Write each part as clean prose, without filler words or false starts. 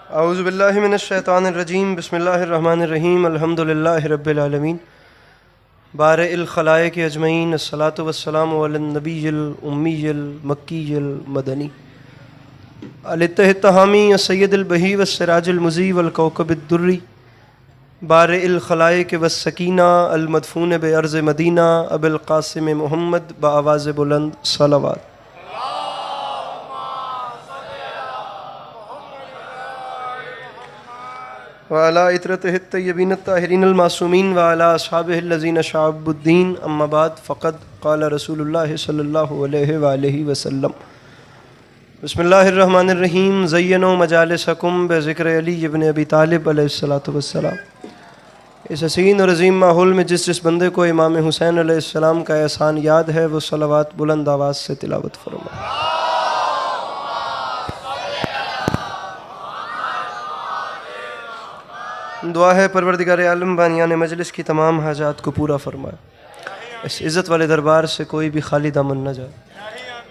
औज़ु बिल्लाहि मिनश शैतानिर रजीम बिस्मिल्लाहिर रहमानिर रहीम अल्हम्दुलिल्लाहि रब्बिल आलमीन बारिइल खलाइक अजमईन अस्सलातु वस्सलामु अलन नबिय्यिल उम्मिय्यिल मक्किय्यिल मदनी अलित्तहामी सय्यदिल बही वस्सिराजिल मुज़ी वल कौकबिद दुर्री बारिइल खलाइक वस्सकीना अल मदफून बे अर्ज़ मदीना अबिल क़ासिम मुहम्मद बआवाज़ बुलंद सलावत। वाला इतरतिहि तय्यबीन ताहिरीन मासूमीन वाला अस्हाबिहिल्लज़ीना शअबुद्दीन अम्मा बाद फ़क़द क़ाल रसूलुल्लाह सल्लल्लाहु अलैहि वसल्लम बिस्मिल्लाहिर्रहमानिर्रहीम ज़य्यनु मजालिसकुम बिज़िक्र अली इब्न अबी तालिब अलैहिस्सलातु वस्सलाम। इस हसीन और अज़ीम माहौल में जिस बंदे को इमाम हुसैन अलैहिस्सलाम का एहसान याद है वो सलावत बुलंद आवाज़ से तिलावत फरमाए। दुआ है परवरदिगार आलम बानियान मजलिस की तमाम हाजात को पूरा फरमाए। इस इज़्ज़त वाले दरबार से कोई भी खाली दामन न जाए।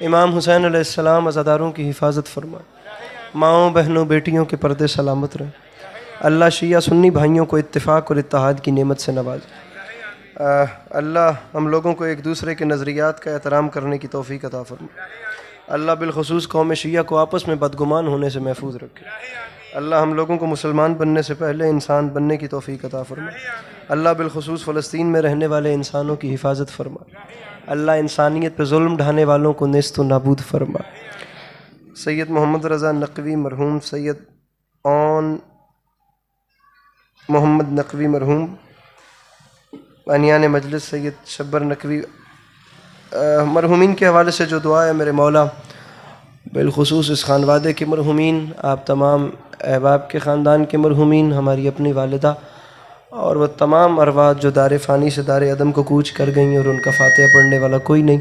इमाम हुसैन अलैहिस्सलाम अज़ादारों की हिफाजत फरमाए। माओं बहनों बेटियों के पर्दे सलामत रहें। अल्लाह शिया सुन्नी भाइयों को इत्तिफ़ाक़ और इत्तेहाद की नेमत से नवाज़े। अल्लाह हम लोगों को एक दूसरे के नज़रियात का एहतराम करने की तौफ़ीक़ अता फरमाए। अल्लाह बिलख़ुसूस कौम शिया को आपस में बदगुमान होने से महफूज रखे। अल्लाह हम लोगों को मुसलमान बनने से पहले इंसान बनने की तौफ़ीक़ अता फरमाए। अल्लाह बिलख़ुसूस फ़लस्तीन में रहने वाले इंसानों की हिफाजत फरमाए। अल्लाह इंसानियत पर जुल्म ढाने वालों को नेस्त व नाबूद फरमाए। सैयद मोहम्मद रज़ा नक़वी मरहूम, सैयद ओन मोहम्मद नक़वी मरहूम, बानियान मजलिस सैयद शब्बर नक़वी मरहूमीन के हवाले से जो दुआ है मेरे मौला बिलख़ुसूस इस ख़ानवादे के मरहूमीन, आप तमाम अहबाब के ख़ानदान के मरहूमीन, हमारी अपनी वालिदा और वह तमाम अरवाह जो दार फ़ानी से दार अदम को कूच कर गई और उनका फ़ातिहा पढ़ने वाला कोई नहीं,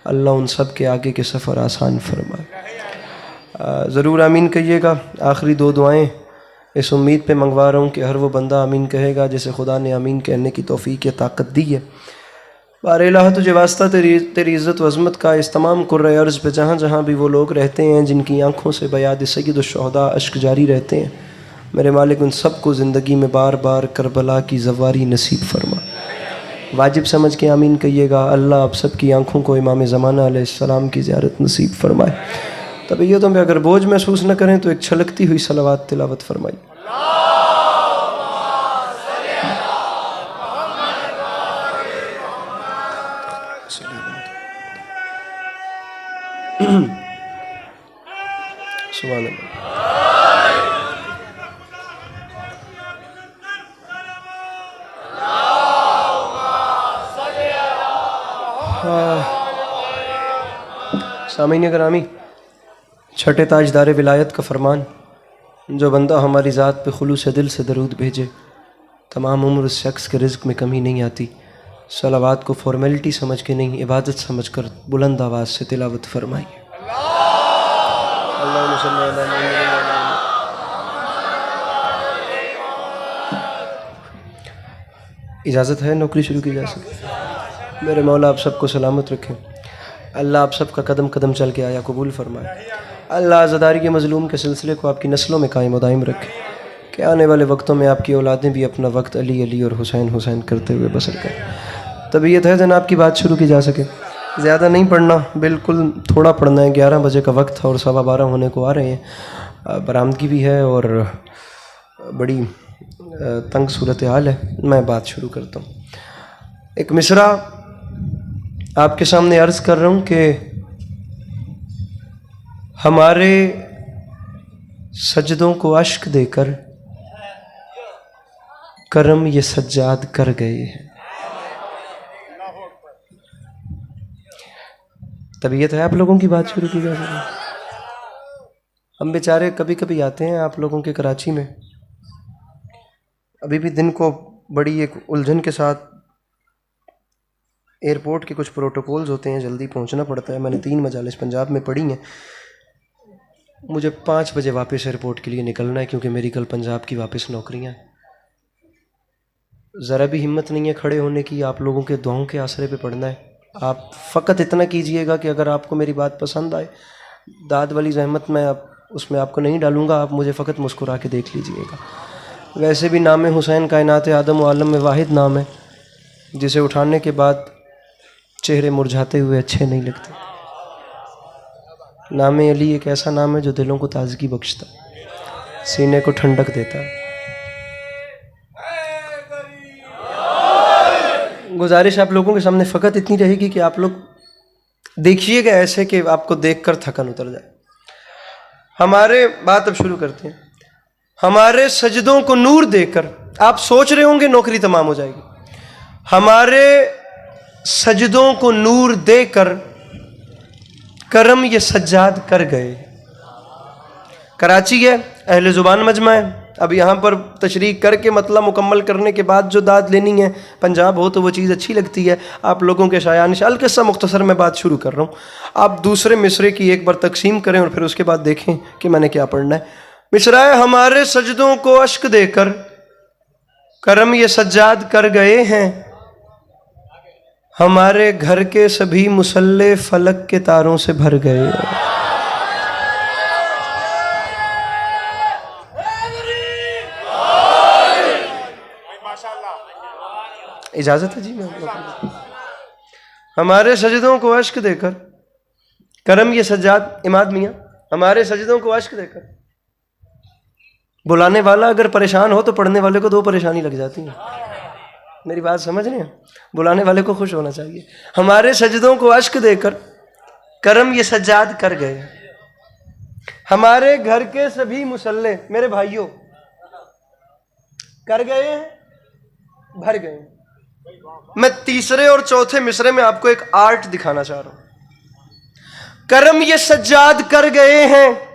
अल्लाह उन सब के आगे के सफ़र आसान फरमाए। ज़रूर आमीन कहिएगा। आखिरी दो दुआएँ इस उम्मीद पे मंगवा रहा हूँ कि हर वो बंदा आमीन कहेगा जिसे खुदा ने आमीन कहने की तौफ़ीक़ या ताकत दी है। बारे इलाहा तुझे वास्ता तेरी इज़्ज़त व अज़मत का इस तमाम कुर्रे अर्ज़ पे जहाँ जहाँ भी वो लोग रहते हैं जिनकी आँखों से बयाद सय्यद शुहदा अश्क जारी रहते हैं, मेरे मालिक उन सब को ज़िंदगी में बार बार करबला की ज़वारी नसीब फरमा। वाजिब समझ के आमीन कहिएगा। अल्लाह आप सब की आँखों को इमाम ज़माना अलैहिस्सलाम की ज़ियारत नसीब फरमाए। तबीयतों में अगर बोझ महसूस न करें तो एक छलकती हुई सलावत तिलावत फरमाई। सुभान अल्लाह। सामीन करामी, छठे ताजदार विलायत का फरमान, जो बंदा हमारी ज़ात पे खुलूस दिल से दरूद भेजे तमाम उम्र उस शख्स के रिज़्क़ में कमी नहीं आती। सलावात को फॉर्मेलिटी समझ के नहीं, इबादत समझ कर बुलंद आवाज़ से तिलावत फरमाइए। इजाज़त है नौकरी शुरू की जा सके। मेरे मौला आप सबको सलामत रखें। अल्लाह आप सबका कदम कदम चल के आया कबूल फरमाए। अल्लाह आज़ादारी के मज़लूम के सिलसिले को आपकी नस्लों में कायम व दायम रखे कि आने वाले वक्तों में आपकी औलादें भी अपना वक्त अली अली और हुसैन हुसैन करते हुए बसर करें। तबीयत है जनाब की बात शुरू की जा सके। ज़्यादा नहीं पढ़ना, बिल्कुल थोड़ा पढ़ना है। 11 बजे का वक्त है और 12:15 होने को आ रहे हैं। बरामदगी भी है और बड़ी तंग सूरत हाल है। मैं बात शुरू करता हूँ। एक मिसरा आपके सामने अर्ज़ कर रहा हूँ कि हमारे सजदों को अश्क देकर करम ये सज्जाद कर गए हैं। तबीयत है आप लोगों की बात शुरू की जा रही है। हम बेचारे कभी कभी आते हैं आप लोगों के कराची में, अभी भी दिन को बड़ी एक उलझन के साथ एयरपोर्ट के कुछ प्रोटोकॉल्स होते हैं, जल्दी पहुंचना पड़ता है। मैंने 3 मजालिस पंजाब में पढ़ी हैं। मुझे 5 बजे वापस एयरपोर्ट के लिए निकलना है क्योंकि मेरी कल पंजाब की वापस नौकरियां हैं। ज़रा भी हिम्मत नहीं है खड़े होने की, आप लोगों के दुआओं के आसरे पे पढ़ना है। आप फ़कत इतना कीजिएगा कि अगर आपको मेरी बात पसंद आए, दाद वाली जहमत मैं उसमें आपको नहीं डालूँगा, आप मुझे फ़कत मुस्कुरा के देख लीजिएगा। वैसे भी नाम हुसैन कायनात आदम व आलम में वाहिद नाम है जिसे उठाने के बाद चेहरे मुरझाते हुए अच्छे नहीं लगते। नाम अली एक ऐसा नाम है जो दिलों को ताजगी बख्शता, सीने को ठंडक देता है। गुजारिश आप लोगों के सामने फ़कत इतनी रहेगी कि आप लोग देखिएगा ऐसे कि आपको देखकर थकन उतर जाए। हमारे बात अब शुरू करते हैं। हमारे सजदों को नूर देकर, आप सोच रहे होंगे नौकरी तमाम हो जाएगी। हमारे सजदों को नूर देकर करम ये सज्जाद कर गए। कराची है, अहले ज़ुबान मजमा है। अब यहाँ पर तशरीह करके मतलब मुकम्मल करने के बाद जो दाद लेनी है, पंजाब हो तो वो चीज़ अच्छी लगती है। आप लोगों के शायान अलकिस्सा मुख्तसर मैं बात शुरू कर रहा हूँ। आप दूसरे मिसरे की एक बार तकसीम करें और फिर उसके बाद देखें कि मैंने क्या पढ़ना है। मिसरा है, हमारे सजदों को अश्क देकर करम ये सज्जाद कर गए हैं। हमारे घर के सभी मुसल्ले फलक के तारों से भर गए। इजाजत है जी? मैं हमारे सजदों को अश्क देकर करम ये सज्जाद, इमाद मियाँ, हमारे सजदों को अश्क देकर। बुलाने वाला अगर परेशान हो तो पढ़ने वाले को दो परेशानी लग जाती है। मेरी बात समझ रहे हैं? बुलाने वाले को खुश होना चाहिए। हमारे सजदों को अश्क देकर करम ये सज्जाद कर गए। हमारे घर के सभी मुसल्ले, मेरे भाइयों, कर गए हैं, भर गए हैं। मैं तीसरे और चौथे मिसरे में आपको एक आर्ट दिखाना चाह रहा हूं। करम ये सज्जाद कर गए हैं,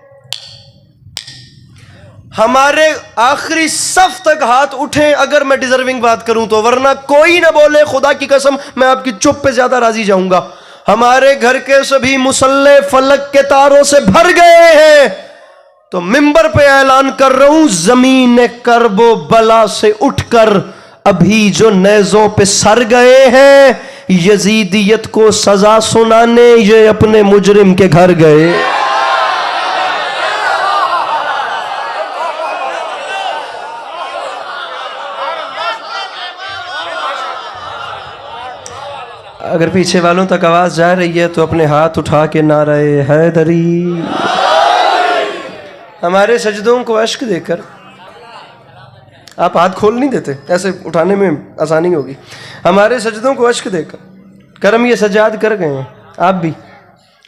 हमारे आखिरी सफ तक हाथ उठे अगर मैं डिजर्विंग बात करूं तो, वरना कोई ना बोले, खुदा की कसम मैं आपकी चुप पे ज्यादा राजी जाऊंगा। हमारे घर के सभी मुसल्ले फलक के तारों से भर गए हैं, तो मिंबर पे ऐलान कर रहा हूं, जमीन करबो बला से उठकर अभी जो नेज़ों पे सर गए हैं, यजीदियत को सजा सुनाने ये अपने मुजरिम के घर गए। अगर पीछे वालों तक आवाज जा रही है तो अपने हाथ उठा के नारे हैदरी। हमारे सजदों को अश्क देकर, आप हाथ खोल नहीं देते, ऐसे उठाने में आसानी होगी। हमारे सजदों को अश्क देकर करम ये सज्जाद कर गए हैं, आप भी।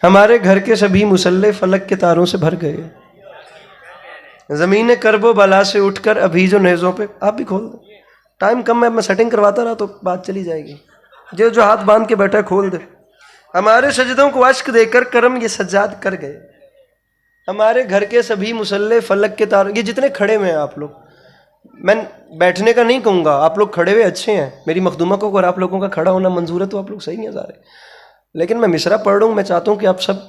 हमारे घर के सभी मुसल्ले फलक के तारों से भर गए। ज़मीन करबो बला से उठकर अभी जो नेज़ों पे, आप भी खोल दो। टाइम कम है, मैं सेटिंग करवाता रहा तो बात चली जाएगी। जो हाथ बांध के बैठा है खोल दे। हमारे सजदों को अश्क देकर करम ये सज्जाद कर गए। हमारे घर के सभी मुसल्ले फलक के तारों, ये जितने खड़े हुए हैं आप लोग, मैं बैठने का नहीं कहूँगा, आप लोग खड़े हुए अच्छे हैं। मेरी मखदूमा को अगर आप लोगों का खड़ा होना मंजूर है तो आप लोग सही नहीं आ रहे, लेकिन मैं मिसरा पढ़ रहा हूँ, मैं चाहता हूँ कि आप सब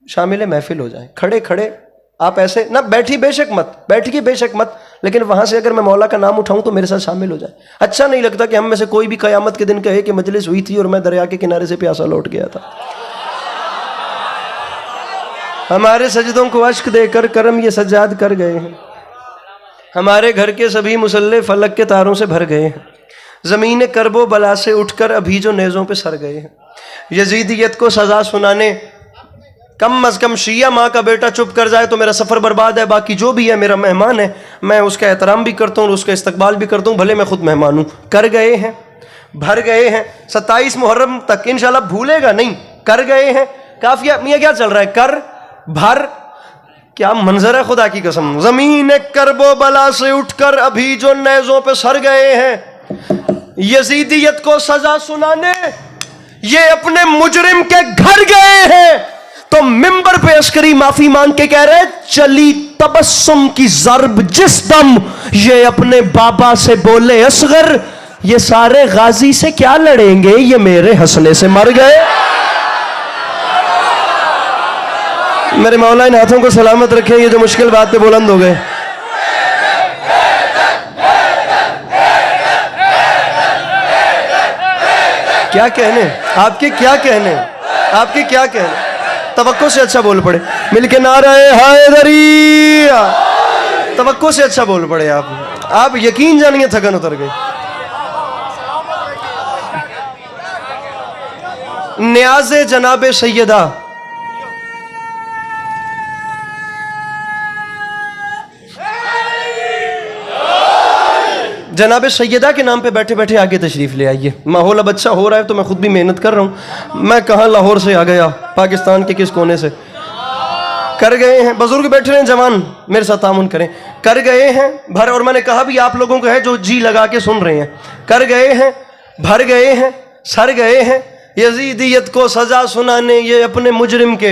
शामिल महफिल हो जाएं। खड़े खड़े आप ऐसे ना, बैठी बेशक मत, बैठी बेशक मत, लेकिन वहाँ से अगर मैं मौला का नाम उठाऊँ तो मेरे साथ शामिल हो जाए। अच्छा नहीं लगता कि हम में से कोई भी क़यामत के दिन कहे कि मजलिस हुई थी और मैं दरिया के किनारे से प्यासा लौट गया था। हमारे सजदों को अश्क देकर करम ये सज्जाद कर गए हैं। हमारे घर के सभी मुसल्ले फलक के तारों से भर गए हैं। ज़मीन करबो बला से उठकर अभी जो नेज़ों पे सर गए हैं। यजीदियत को सज़ा सुनाने, कम अज़ कम शिया माँ का बेटा चुप कर जाए तो मेरा सफ़र बर्बाद है। बाकी जो भी है मेरा मेहमान है, मैं उसका एहतराम भी करता हूँ और उसका इस्तकबाल भी करता हूँ, भले मैं खुद मेहमान हूँ। कर गए हैं, भर गए हैं। 27 मुहर्रम तक इंशाल्लाह भूलेगा नहीं, कर गए हैं। काफिया मियाँ क्या चल रहा है, कर भर, क्या मंजर है खुदा की कसम। ज़मीन करबो बला से उठकर अभी जो नेज़ों पे सर गए हैं, यजीदियत को सजा सुनाने ये अपने मुजरिम के घर गए हैं। तो मिंबर पे अस्करी माफी मांग के कह रहे, चली तबस्सुम की ज़र्ब जिस दम, ये अपने बाबा से बोले असगर, ये सारे गाजी से क्या लड़ेंगे, ये मेरे हंसने से मर गए। मेरे मौला इन हाथों को सलामत रखे, ये जो मुश्किल बात पे बुलंद हो गए। क्या कहने आपके, क्या कहने आपके, क्या कहने। तवक्को से अच्छा बोल पड़े, मिलके नारे हैदरी। तवक्को से अच्छा बोल पड़े आप यकीन जानिए थकन उतर गई। न्याज़े जनाबे सैयदा, जनाब सैयदा के नाम पे बैठे बैठे आगे तशरीफ़ ले आइए। माहौल अब अच्छा हो रहा है तो मैं खुद भी मेहनत कर रहा हूँ। मैं कहाँ लाहौर से आ गया, पाकिस्तान के किस कोने से कर गए हैं। बुजुर्ग बैठे हैं, जवान मेरे साथ तामुन करें। कर गए हैं भर, और मैंने कहा भी आप लोगों को है जो जी लगा के सुन रहे हैं। कर गए हैं, भर गए हैं, सर गए हैं यजीदियत को सजा सुनाने ये अपने मुजरिम के।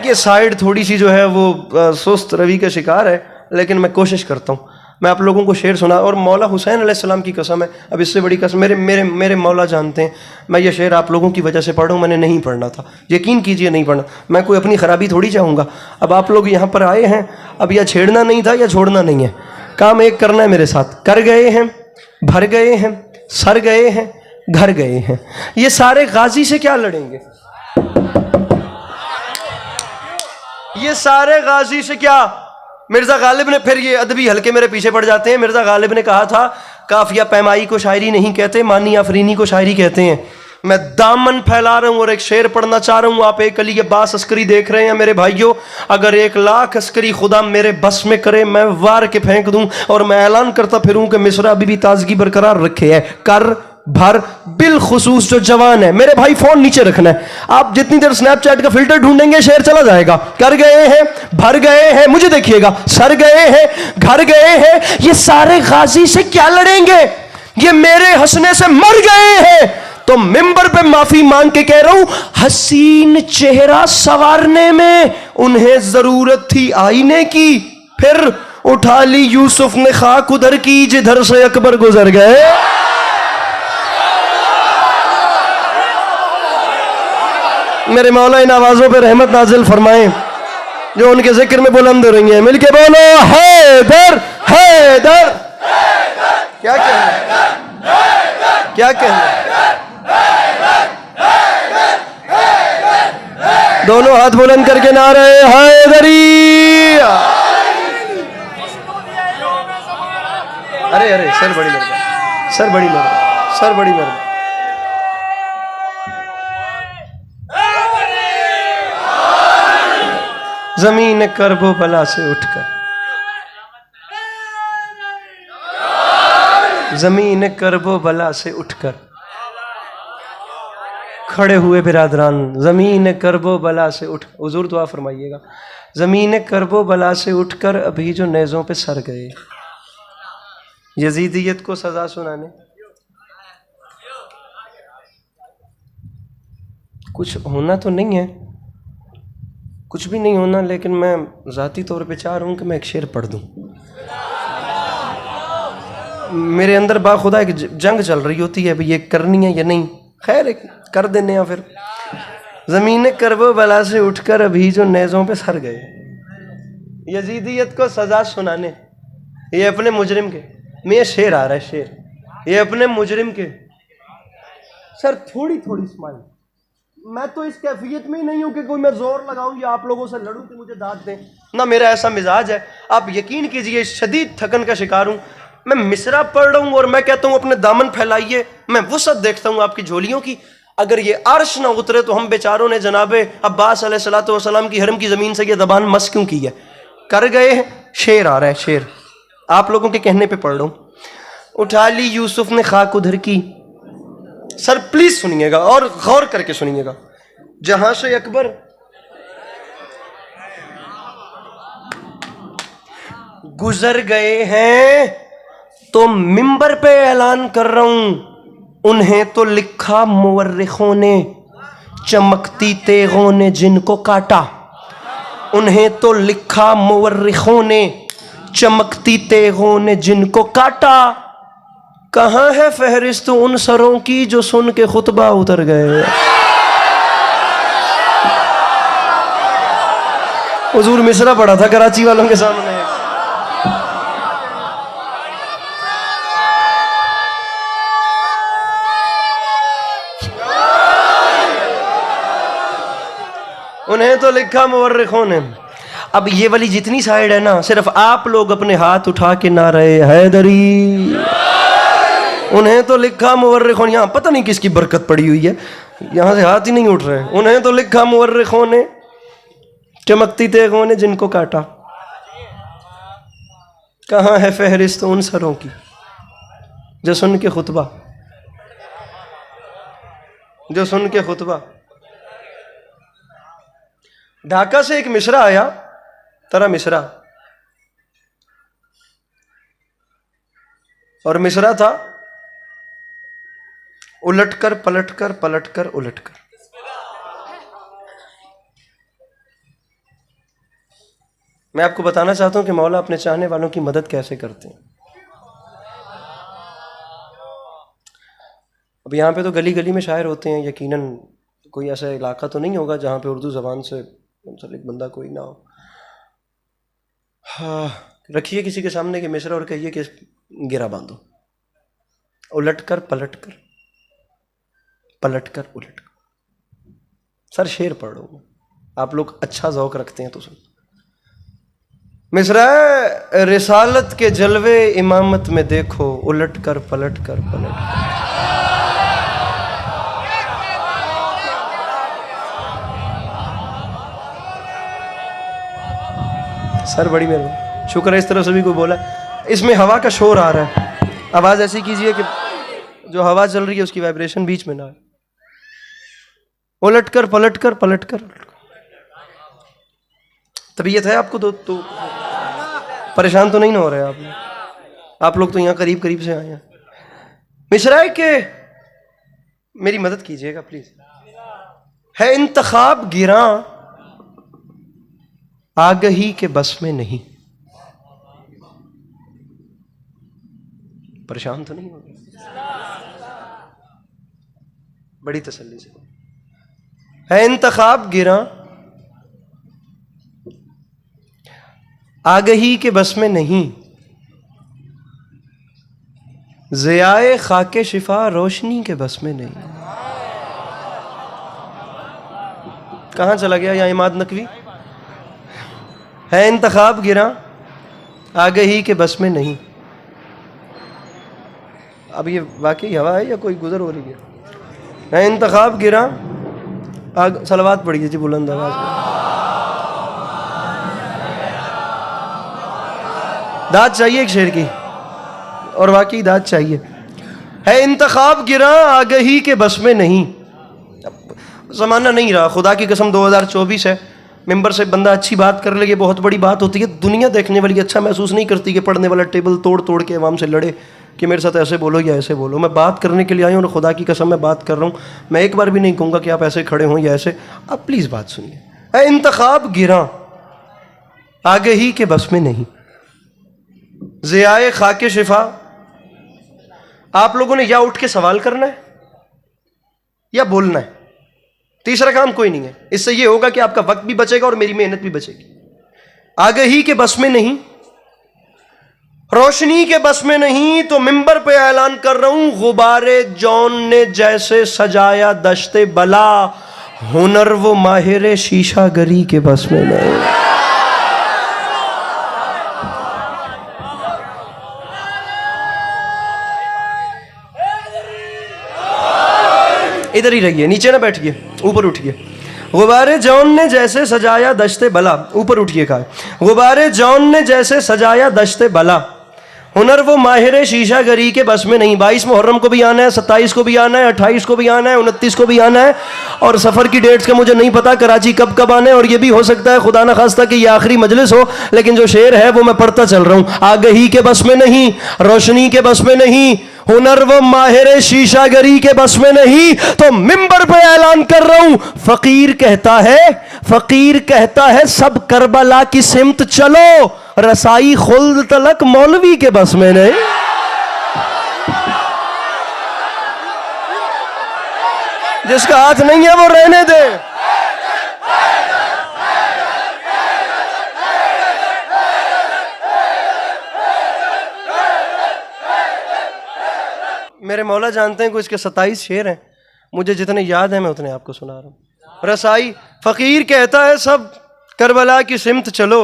ये साइड थोड़ी सी जो है वो सुस्त रवि का शिकार है, लेकिन मैं कोशिश करता हूँ। मैं आप लोगों को शेर सुना, और मौला हुसैन अलैहिस्सलाम की कसम है, अब इससे बड़ी कसम मेरे मेरे मेरे मौला जानते हैं। मैं ये शेर आप लोगों की वजह से पढ़ रहा हूँ, मैंने नहीं पढ़ना था, यकीन कीजिए नहीं पढ़ना। मैं कोई अपनी ख़राबी थोड़ी चाहूँगा। अब आप लोग यहाँ पर आए हैं, अब या छेड़ना नहीं था या छोड़ना नहीं है, काम एक करना है मेरे साथ। कर गए हैं, भर गए हैं, सर गए हैं, घर गए हैं। ये सारे गाजी से क्या लड़ेंगे? ये सारे गाजी से क्या? मिर्जा गालिब ने, फिर ये अदबी हल्के मेरे पीछे पड़ जाते हैं। मिर्जा गालिब ने कहा था काफिया पैमाई को शायरी नहीं कहते, मानी आफरीनी को शायरी कहते हैं। मैं दामन फैला रहा हूं और एक शेर पढ़ना चाह रहा हूं। आप एक अली अब्बास अस्करी देख रहे हैं मेरे भाइयों, अगर 1,00,000 अस्करी खुदा मेरे बस में करे, मैं वार के फेंक दूं और मैं ऐलान करता फिरूं कि मिस्रा अभी भी ताजगी बरकरार रखे है। कर भर बिलखुसूस जो जवान है मेरे भाई, फोन नीचे रखना है। आप जितनी देर स्नैपचैट का फिल्टर ढूंढेंगे शेर चला जाएगा। कर गए हैं, भर गए हैं, मुझे देखिएगा, सर गए हैं, घर गए हैं। ये सारे गाजी से क्या लड़ेंगे? ये मेरे हंसने से मर गए हैं। तो मिंबर पे माफी मांग के कह रहा हूं, हसीन चेहरा संवारने में उन्हें जरूरत थी आईने की, फिर उठा ली यूसुफ ने खाक उधर की जिधर से अकबर गुजर गए। मेरे मौला इन आवाजों पे रहमत नाजिल फरमाएं जो उनके जिक्र में बुलंद हो रही हैं। मिलके बोलो हैदर हैदर। क्या कहना, क्या कहना? दोनों हाथ बुलंद करके नारे हैदरी। अरे अरे सर बड़ी मेहरबानी, सर बड़ी मेहरबानी, सर बड़ी मेहरबानी। जमीन करबो बला से उठकर, जमीन करबो बला से उठकर खड़े हुए बिरादरान, जमीन करबो बला से उठ, हुजूर दुआ फरमाइएगा। जमीन करबो बला से उठकर अभी जो नेज़ों पे सर गए, यजीदियत को सजा सुनाने। कुछ होना तो नहीं है, कुछ भी नहीं होना, लेकिन मैं ज़ाती तौर पे चाह रहा हूँ कि मैं एक शेर पढ़ दूँ। मेरे अंदर बाखुदा एक जंग चल रही होती है, भाई ये करनी है या नहीं। खैर एक कर देने या फिर। ज़मीन करबो बला से उठकर अभी जो नेज़ों पे सर गए, यजीदियत को सजा सुनाने। ये अपने मुजरिम के, मैं शेर आ रहा है शेर, ये अपने मुजरिम के। सर थोड़ी थोड़ी स्माइल, मैं तो इस कैफियत में ही नहीं हूं कि कोई मैं जोर लगाऊं या आप लोगों से लड़ूं कि मुझे दाद दें ना, मेरा ऐसा मिजाज है। आप यकीन कीजिए शदीद थकन का शिकार हूं। मैं मिसरा पढ़ रहा हूं और मैं कहता हूं अपने दामन फैलाइए। मैं वसअत देखता हूं आपकी झोलियों की। अगर ये अर्श ना उतरे तो हम बेचारों ने जनाबे अब्बास अलैहिस्सलातु वस्सलाम की हरम की जमीन से ये ज़बान मस क्यों की है? कर गए हैं, शेर आ रहा है, शेर आप लोगों के कहने पे पढ़ रहा हूं। उठा ली यूसुफ ने खाक उधर की। सर प्लीज सुनिएगा और गौर करके सुनिएगा। जहां से अकबर गुजर गए हैं तो मिंबर पे ऐलान कर रहा हूं, उन्हें तो लिखा मुवर्रिखों ने, चमकती तेगों ने जिनको काटा। उन्हें तो लिखा मुवर्रिखों ने, चमकती तेगों ने जिनको काटा। कहाँ है फहरिस्त उन सरों की जो सुन के खुतबा उतर गए? हुजूर मिसरा पढ़ा था कराची वालों के सामने। उन्हें तो लिखा मुवर्रिखों ने। अब ये वाली जितनी साइड है ना, सिर्फ आप लोग अपने हाथ उठा के नारे हैदरी, उन्हें तो लिखा मुवर्रिखों। यहाँ पता नहीं किसकी बरकत पड़ी हुई है, यहाँ से हाथ ही नहीं उठ रहे। उन्हें तो लिखा मुवर्रिखों ने, चमकती तेगों ने जिनको काटा। कहाँ है फहरिस्त उन सरों की जो सुन के खुतबा, जो सुन के खुतबा। ढाका से एक मिसरा आया, तरह मिसरा, और मिसरा था उलटकर पलटकर पलटकर उलटकर। मैं आपको बताना चाहता हूं कि मौला अपने चाहने वालों की मदद कैसे करते हैं। अब यहाँ पे तो गली गली में शायर होते हैं, यकीनन कोई ऐसा इलाका तो नहीं होगा जहाँ पे उर्दू ज़बान से मुंसलिक बंदा कोई ना हो। हाँ, रखिए किसी के सामने के मिसरा और कहिए कि गिरा बांधो, उलटकर पलटकर पलटकर उलटकर। सर शेर पढ़ रहा हूँ, आप लोग अच्छा ज़ौक रखते हैं तो सुन। मिसरा रिसालत के जलवे इमामत में देखो, उलटकर पलटकर पलटकर। सर बड़ी मेहरबानी, शुक्र है इस तरह सभी को बोला। इसमें हवा का शोर आ रहा है, आवाज़ ऐसी कीजिए कि जो हवा चल रही है उसकी वाइब्रेशन बीच में ना आए। उलटकर पलटकर पलटकर। तबीयत है आपको तो परेशान तो नहीं ना हो रहे आप लोग तो यहाँ करीब करीब से आए हैं। मिसरा है कि मेरी मदद कीजिएगा प्लीज। है इंतखाब गिरा आगही के बस में नहीं। परेशान तो नहीं हो गए? बड़ी तसल्ली से। है इंतखाब गिरा आगही के बस में नहीं, ज़ियाए खाके शिफा रोशनी के बस में नहीं। कहाँ चला गया या इमाद नकवी? है इंतखाब गिरा आगही के बस में नहीं। अब ये वाकई हवा है या कोई गुजर हो रही है इंतखाब गिरा सलवात पढ़िए जी बुलंद आवाज में। दाद चाहिए एक शेर की, और वाकई दाद चाहिए। है इंतखाब गिरा आगही के बस में नहीं। ज़माना नहीं रहा, खुदा की कसम 2024 है। मेंबर से बंदा अच्छी बात कर ले, बहुत बड़ी बात होती है। दुनिया देखने वाली अच्छा महसूस नहीं करती कि पढ़ने वाला टेबल तोड़ तोड़ के अवाम से लड़े कि मेरे साथ ऐसे बोलो या ऐसे बोलो। मैं बात करने के लिए आई हूँ और खुदा की कसम मैं बात कर रहा हूँ। मैं एक बार भी नहीं कहूँगा कि आप ऐसे खड़े हों या ऐसे। आप प्लीज़ बात सुनिए। है इंतखाब गिरा आगही के बस में नहीं, ज़ियाए खाके शिफा। आप लोगों ने या उठ के सवाल करना है या बोलना है, तीसरा काम कोई नहीं है। इससे ये होगा कि आपका वक्त भी बचेगा और मेरी मेहनत भी बचेगी। आगही के बस में नहीं, रोशनी के बस में नहीं, तो मिंबर पे ऐलान कर रहा हूं, गुबारे जौन ने जैसे सजाया दश्ते बला, हुनर वो माहिर शीशा गरी के बस में नहीं। इधर ही रहिए, नीचे ना बैठिए, ऊपर उठिए। गुबारे जौन ने जैसे सजाया दश्ते बला, ऊपर उठिए। कहा गुबारे जौन ने जैसे सजाया दश्ते बला, हुनर वो माहिर शीशा गरी के बस में नहीं। 22 मुहर्रम को भी आना है, 27 को भी आना है, 28 को भी आना है, 29 को भी आना है, और सफ़र की डेट्स का मुझे नहीं पता कराची कब कब आना है। और ये भी हो सकता है खुदा न खास्ता कि ये आखिरी मजलिस हो, लेकिन जो शेर है वो मैं पढ़ता चल रहा हूँ। आगही के बस में नहीं, रोशनी के बस में नहीं, हुनर वो माहिर शीशागरी के बस में नहीं, तो मिंबर पे ऐलान कर रहा हूं। फकीर कहता है सब करबला की सिमत चलो, रसाई खुल्द तलक मौलवी के बस में नहीं। जिसका हाथ नहीं है वो रहने दे। मेरे मौला जानते हैं कि इसके 27 शेर हैं, मुझे जितने याद हैं मैं उतने आपको सुना रहा हूँ। रसाई फ़कीर कहता है सब करबला की सिमत चलो,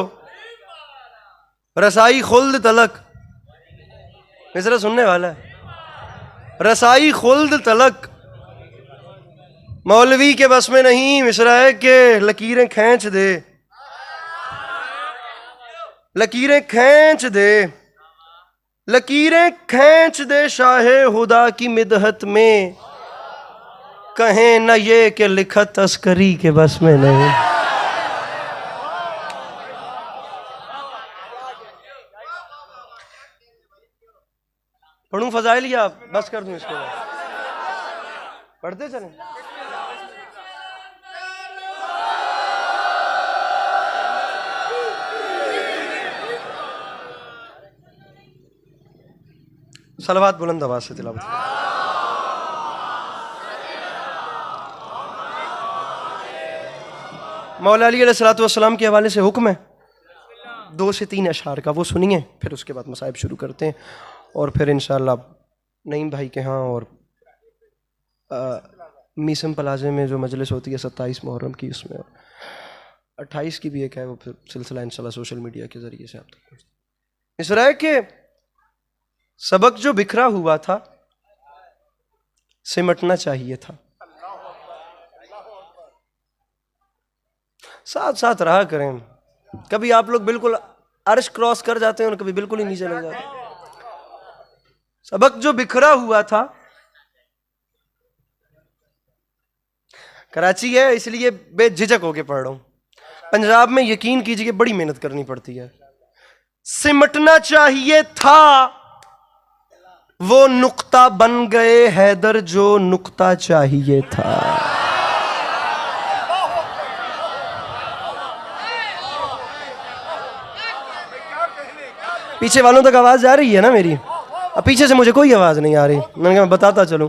रसाई खुल्द तलक, मिसरा सुनने वाला है, रसाई खुल्द तलक मौलवी के बस में नहीं, मिसरा है कि लकीरें खींच दे, लकीरें खींच दे, लकीरें खींच दे शाहे हुदा की मिदहत में, कहें न ये कि लिखत तस्करी के बस में नहीं। पढ़ूं फजाइल या बस कर दूं इसको? पढ़ते चलें। सलवात बुलंद आवाज से तिलावत। मौला अली अलैहिस्सलातु वस्सलाम के हवाले से हुक्म है 2 से 3 अशआर का, वो सुनिए, फिर उसके बाद मसाइब शुरू करते हैं और फिर इंशाअल्लाह नईम भाई के यहाँ और मीसम प्लाजे में जो मजलिस होती है 27 मुहर्रम की, उसमें 28 की भी एक है, वो फिर सिलसिला इंशाअल्लाह सोशल मीडिया के ज़रिए से आप तक पहुँचता है। इस राय के सबक जो बिखरा हुआ था सिमटना चाहिए था, साथ साथ रहा करें। कभी आप लोग बिल्कुल अर्श क्रॉस कर जाते हैं और कभी बिल्कुल ही नीचे लग जाते हैं। सबक जो बिखरा हुआ था, कराची है इसलिए बेझिझक होके पढ़ रहा हूं, पंजाब में यकीन कीजिए बड़ी मेहनत करनी पड़ती है। सिमटना चाहिए था, वो नुक्ता बन गए हैदर जो नुक्ता चाहिए था। पीछे वालों तक आवाज आ रही है ना मेरी? अब पीछे से मुझे कोई आवाज नहीं आ रही, मैंने कहा बताता चलूं।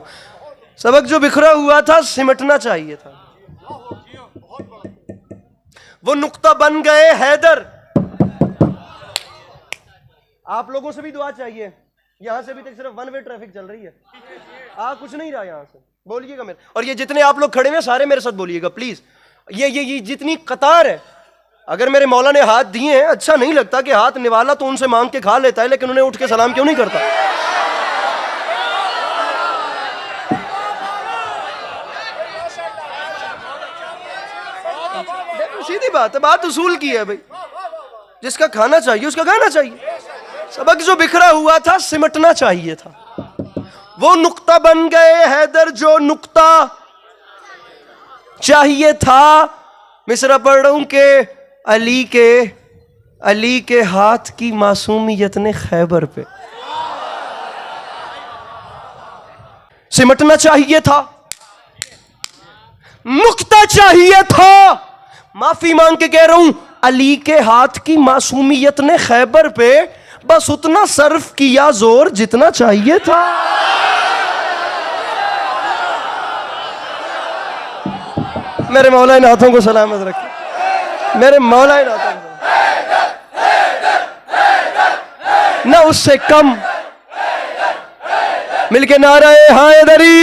सबक जो बिखरा हुआ था सिमटना चाहिए था, वो नुक्ता बन गए हैदर। आप लोगों से भी दुआ चाहिए, यहां से भी तक सिर्फ 1 वे ट्रैफिक चल रही है, कुछ नहीं रहा यहां से, बोलिएगा मेरे। और ये जितने आप लोग खड़े हैं सारे मेरे साथ बोलिएगा प्लीज। ये जितनी कतार है, अगर मेरे मौला ने हाथ दिए हैं, अच्छा नहीं लगता कि हाथ निवाला तो उनसे मांग के खा लेता है, लेकिन उन्हें उठ के सलाम क्यों नहीं करता? सीधी बात है, बात उसूल की है भाई, जिसका खाना चाहिए उसका खाना चाहिए। सबक जो बिखरा हुआ था सिमटना चाहिए था, वो नुक्ता बन गए हैदर जो नुक्ता चाहिए था। मिसरा पढ़ रहा हूं कि अली के हाथ की मासूमियत ने खैबर पे सिमटना चाहिए था, नुक्ता चाहिए था। माफी मांग के कह रहा हूं, अली के हाथ की मासूमियत ने खैबर पे बस उतना सर्फ किया जोर जितना चाहिए था। मेरे मौला इन हाथों को सलामत रखे, मेरे मौला इन हाथों को, ना उससे कम मिलके नाराए हैदरी।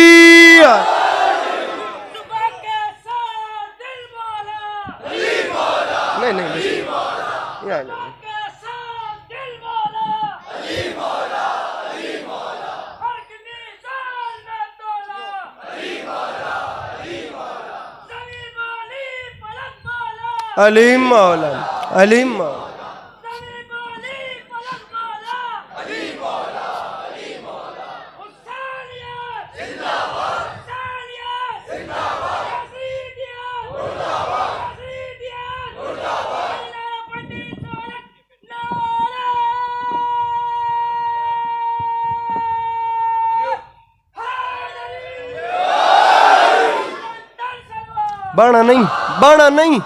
नहीं अलीम मौला, अलीम मौला, बाणा नहीं, बाणा नहीं।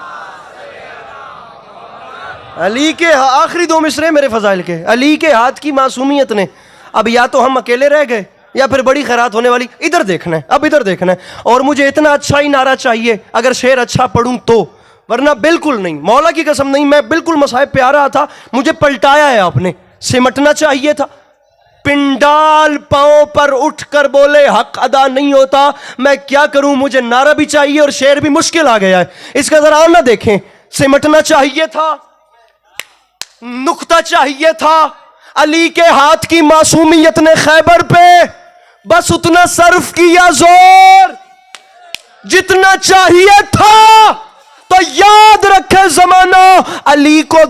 अली के आखिरी 2 मिसरे मेरे फजाइल के, अली के हाथ की मासूमियत ने, अब या तो हम अकेले रह गए या फिर बड़ी खैरात होने वाली। इधर देखना है, अब इधर देखना है, और मुझे इतना अच्छा ही नारा चाहिए अगर शेर अच्छा पढ़ूं तो, वरना बिल्कुल नहीं, मौला की कसम नहीं। मैं बिल्कुल मसाइब पे आ रहा था, मुझे पलटाया है आपने। सिमटना चाहिए था, पिंडाल पांव पर उठकर बोले हक अदा नहीं होता, मैं क्या करूं, मुझे नारा भी चाहिए और शेर भी मुश्किल आ गया है। इसका जरा ना देखें, सिमटना चाहिए था, नुक्ता चाहिए था। अली के हाथ की मासूमियत ने खैबर पे बस उतना सर्फ किया जोर जितना चाहिए था। तो याद रखे जमाना, अली को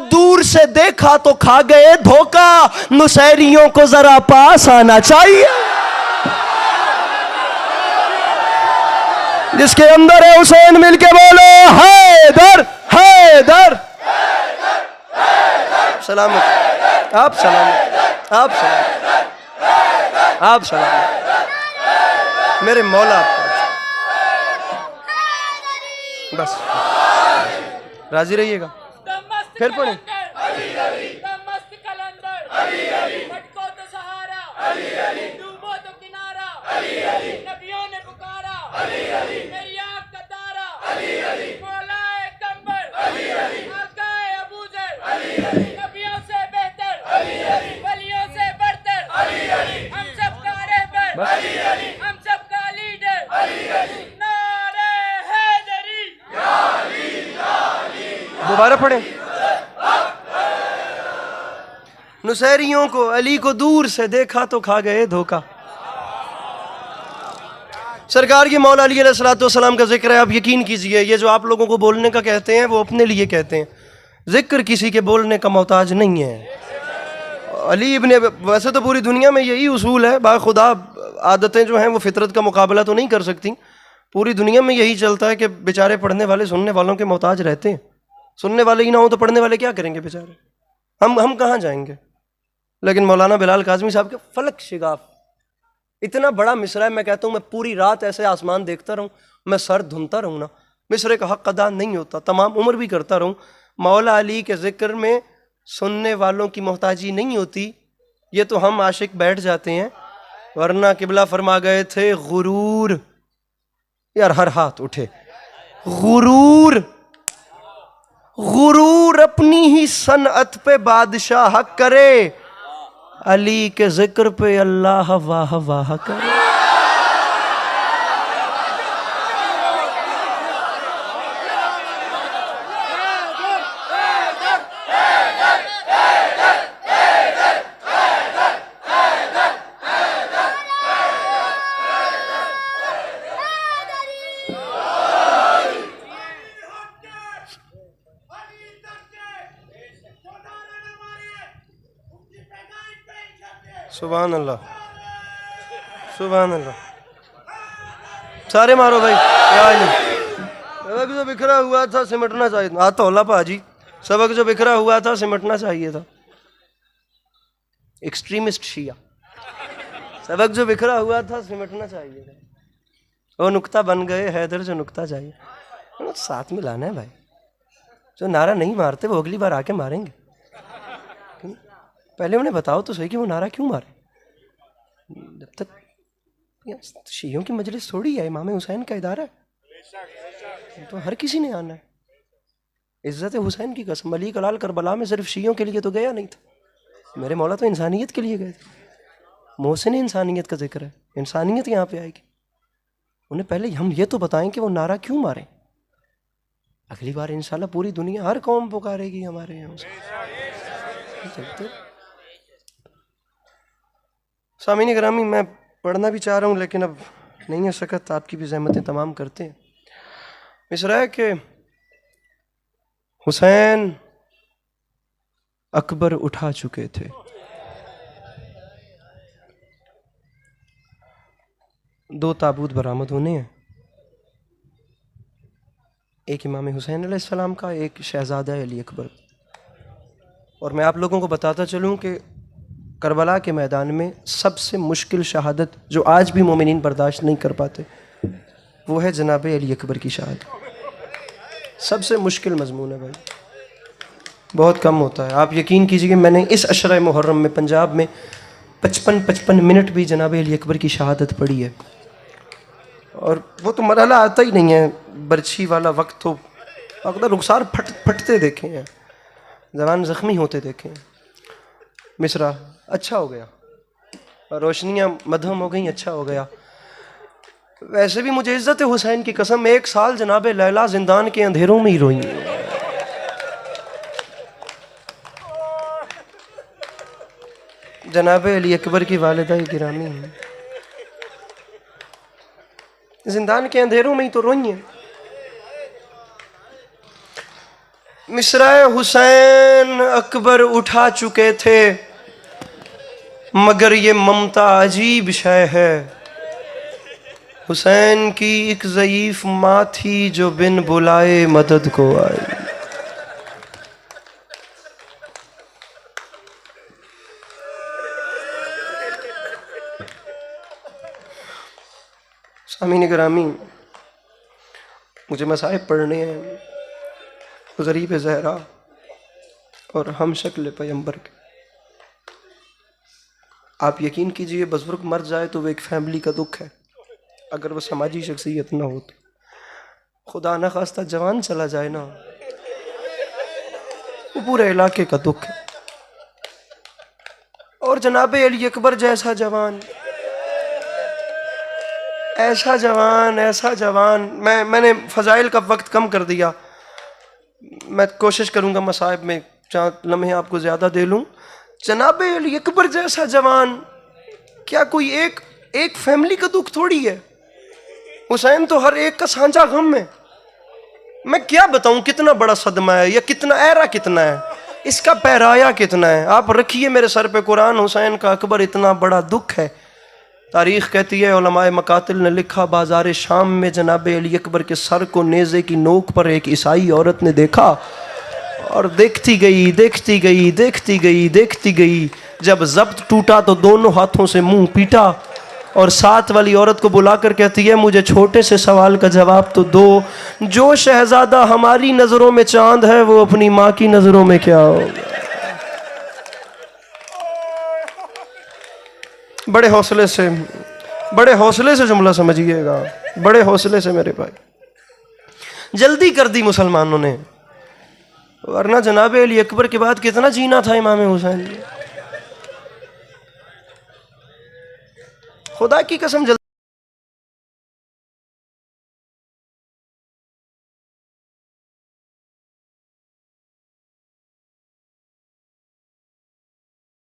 दूर से देखा तो खा गए धोखा, नुसैरियों को जरा पास आना चाहिए। जिसके अंदर है हुसैन मिलके बोलो हैदर हैदर। सलामत, आप सलामत, आप सलामत, आप सलामत, मेरे मौला आपका। बस राजी रहिएगा, फिर पढ़े। दोबारा पढ़े। नुसैरियों को अली को दूर से देखा तो खा गए धोखा। सरकार की मौला अली अलैहिस्सलाम का जिक्र है। आप यकीन कीजिए, ये जो आप लोगों को बोलने का कहते हैं वो अपने लिए कहते हैं, जिक्र किसी के बोलने का मोहताज नहीं है। अली इब्ने, वैसे तो पूरी दुनिया में यही उसूल है, बाखुदा आदतें जो हैं वो फितरत का मुकाबला तो नहीं कर सकती। पूरी दुनिया में यही चलता है कि बेचारे पढ़ने वाले सुनने वालों के मोहताज रहते हैं। सुनने वाले ही ना हो तो पढ़ने वाले क्या करेंगे बेचारे, हम कहाँ जाएंगे। लेकिन मौलाना बिलाल काज़मी साहब के फलक शिगाफ, इतना बड़ा मिसरा है, मैं कहता हूँ मैं पूरी रात ऐसे आसमान देखता रहूँ, मैं सर धुनता रहूँ ना, मिसरे का हक अदा नहीं होता, तमाम उम्र भी करता रहूँ। मौला अली के जिक्र में सुनने वालों की मोहताजी नहीं होती, ये तो हम आशिक बैठ जाते हैं। वरना किबला फरमा गए थे गुरूर, यार हर हाथ उठे, गुरूर गुरूर अपनी ही सनअत पे बादशाह करे, अली के जिक्र पे अल्लाह वाह वाह करे। सुभान अल्लाह, सुभान अल्लाह। सारे मारो भाई। सबक जो बिखरा हुआ था सिमटना चाहिए था। तो होला भाजी, सबक जो बिखरा हुआ था सिमटना चाहिए था। एक्सट्रीमिस्ट शिया, सबक जो बिखरा हुआ था सिमटना चाहिए था। वो नुक्ता बन गए हैदर जो नुक्ता चाहिए, तो साथ में लाना है भाई। जो नारा नहीं मारते वो अगली बार आके मारेंगे। पहले उन्हें बताओ तो सही कि वो नारा क्यों मारे। जब तक शियों की मजलिस थोड़ी है, इमाम हुसैन का इदारा है, तो हर किसी ने आना है। इज्जत हुसैन की कसम, अली कलाल करबला में सिर्फ शियों के लिए तो गया नहीं था, मेरे मौला तो इंसानियत के लिए गए थे। मोहसिन इंसानियत का जिक्र है, इंसानियत यहाँ पे आएगी। उन्हें पहले हम ये तो बताएं कि वो नारा क्यों मारे। अगली बार इंशाल्लाह पूरी दुनिया, हर कौम पुकारेगी हमारे यहाँ चलते। सामीन ग्रामी, मैं पढ़ना भी चाह रहा हूँ लेकिन अब नहीं है सकत, आपकी भी ज़हमतें तमाम करते हैं। मिसरा है कि हुसैन अकबर उठा चुके थे। दो ताबूत बरामद होने हैं, एक इमाम हुसैन अलैहिस्सलाम का, एक शहजादा अली अकबर। और मैं आप लोगों को बताता चलूँ कि करबला के मैदान में सबसे मुश्किल शहादत जो आज भी मोमिनीन बर्दाश्त नहीं कर पाते, वो है जनाब अली अकबर की शहादत। सबसे मुश्किल मजमून है भाई, बहुत कम होता है। आप यकीन कीजिए, मैंने इस अशरा मुहर्रम में पंजाब में 55 मिनट भी जनाब अली अकबर की शहादत पढ़ी है। और वो तो मरहला आता ही नहीं है, बर्छी वाला वक्त तो अगर रुखसार फटते देखे हैं, जवान ज़ख्मी होते देखे हैं। मिसरा अच्छा हो गया, रोशनियाँ मध्यम हो गई, अच्छा हो गया। वैसे भी मुझे इज्जत हुसैन की कसम, 1 साल जनाब लैला जिंदान के अंधेरों में ही रोई। जनाब अली अकबर की वालिदा गिरामी जिंदान के अंधेरों में ही तो रोई है। मिसरा हुसैन अकबर उठा चुके थे, मगर ये ममता अजीब शय है। हुसैन की एक ज़ईफ माँ थी जो बिन बुलाए मदद को आई। सामीन गिरामी, मुझे मसाइब पढ़ने हैं गरीब ज़हरा और हम शक्ल पैगंबर के। आप यकीन कीजिए, बुजुर्ग मर जाए तो वो एक फैमिली का दुख है, अगर वो समाजी शख्सियत ना हो तो। खुदा न खास्ता जवान चला जाए ना, वो पूरे इलाके का दुख है। और जनाब अली अकबर जैसा जवान, ऐसा जवान, ऐसा जवान। मैंने फ़ज़ाइल का वक्त कम कर दिया, मैं कोशिश करूँगा मसाइब में 4 लम्हे आपको ज़्यादा दे लूँ। जनाब अली अकबर जैसा जवान, क्या कोई एक फैमिली का दुख थोड़ी है। हुसैन तो हर एक का साझा गम है। मैं क्या बताऊँ कितना बड़ा सदमा है, या कितना ऐरा कितना है, इसका पैराया कितना है। आप रखिए मेरे सर पे कुरान, हुसैन का अकबर इतना बड़ा दुख है। तारीख़ कहती है, उलमाए मकातिल ने लिखा, बाज़ार शाम में जनाब अली अकबर के सर को नेज़े की नोक पर एक ईसाई औरत ने देखा और देखती गई, देखती गई, देखती गई, देखती गई। जब ज़ब्त टूटा तो दोनों हाथों से मुंह पीटा और साथ वाली औरत को बुलाकर कहती है, मुझे छोटे से सवाल का जवाब तो दो, जो शहजादा हमारी नज़रों में चांद है वो अपनी माँ की नज़रों में क्या होगा। बड़े हौसले से जुमला समझिएगा, बड़े हौसले से मेरे भाई। जल्दी कर दी मुसलमानों ने, वरना जनाब अली अकबर के बाद कितना जीना था इमाम हुसैन। खुदा की कसम